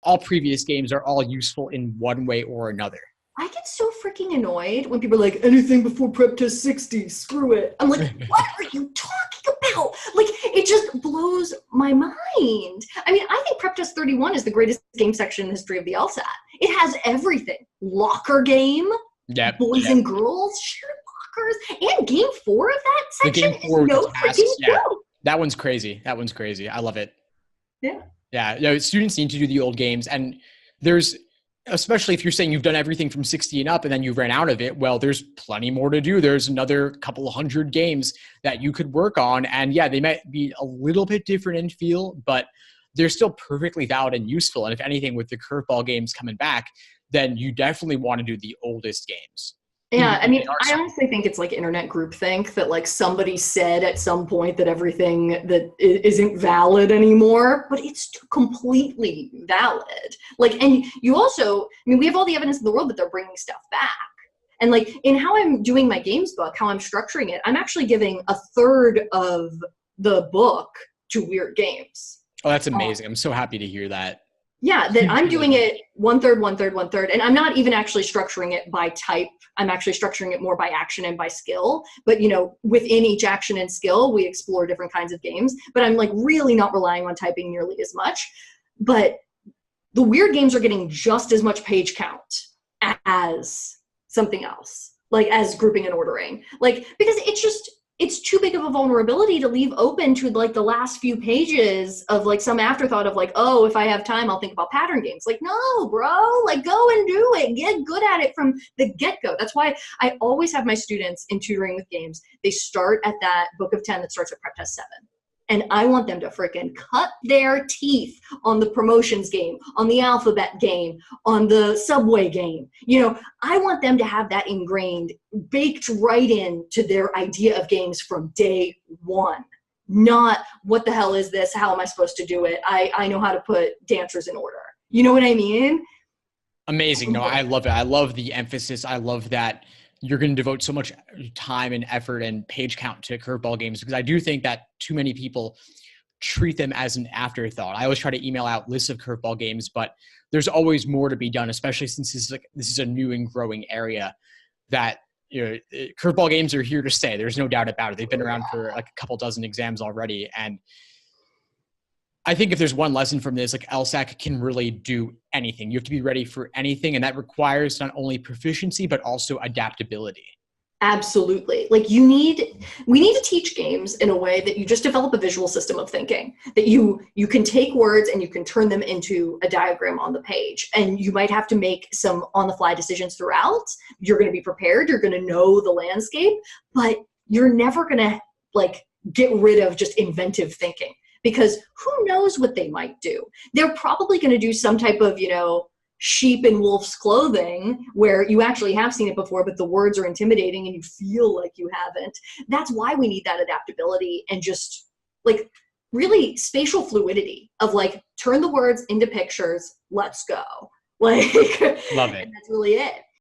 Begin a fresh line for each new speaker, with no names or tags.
all previous games are all useful in one way or another.
I get so freaking annoyed when people are like, anything before prep test 60, screw it. I'm like, what are you talking about? Like, it just blows my mind. I mean, I think prep test 31 is the greatest game section in the history of the LSAT. It has everything. Locker game, boys and girls, shared lockers, and game 4 of that section is no freaking joke.
That one's crazy. I love it.
Yeah.
Yeah. Students need to do the old games, and there's, especially if you're saying you've done everything from 60 and up and then you ran out of it, well, there's plenty more to do. There's another couple of hundred games that you could work on. And yeah, they might be a little bit different in feel, but they're still perfectly valid and useful. And if anything, with the curveball games coming back, then you definitely want to do the oldest games.
Yeah, I mean, I honestly think it's like internet groupthink that like somebody said at some point that everything that isn't valid anymore, but it's completely valid. Like, and you also, I mean, we have all the evidence in the world that they're bringing stuff back. And like in how I'm doing my games book, how I'm structuring it, I'm actually giving a third of the book to weird games.
Oh, that's amazing. I'm so happy to hear that.
Yeah, that I'm doing it 1/3, 1/3, 1/3. And I'm not even actually structuring it by type. I'm actually structuring it more by action and by skill. But, you know, within each action and skill, we explore different kinds of games. But I'm like really not relying on typing nearly as much. But the weird games are getting just as much page count as something else, like as grouping and ordering. Like, because it's too big of a vulnerability to leave open to like the last few pages of like some afterthought of like, oh, if I have time, I'll think about pattern games. Like, no, bro, like go and do it. Get good at it from the get-go. That's why I always have my students in tutoring with games. They start at that book of 10 that starts at prep test 7. And I want them to freaking cut their teeth on the promotions game, on the alphabet game, on the subway game. You know, I want them to have that ingrained, baked right into their idea of games from day one. Not, what the hell is this? How am I supposed to do it? I know how to put dancers in order. You know what I mean?
Amazing. No, I love it. I love the emphasis. I love that you're going to devote so much time and effort and page count to curveball games, because I do think that too many people treat them as an afterthought. I always try to email out lists of curveball games, but there's always more to be done, especially since this is a new and growing area that, you know, curveball games are here to stay. There's no doubt about it. They've been around for like a couple dozen exams already. And I think if there's one lesson from this, like LSAC can really do anything. You have to be ready for anything. And that requires not only proficiency, but also adaptability.
Absolutely. Like we need to teach games in a way that you just develop a visual system of thinking, that you can take words and you can turn them into a diagram on the page. And you might have to make some on the fly decisions throughout. You're going to be prepared. You're going to know the landscape, but you're never going to like get rid of just inventive thinking. Because who knows what they might do? They're probably going to do some type of, you know, sheep in wolf's clothing where you actually have seen it before, but the words are intimidating and you feel like you haven't. That's why we need that adaptability and just like really spatial fluidity of like, turn the words into pictures. Let's go. Like,
love it.
That's really it.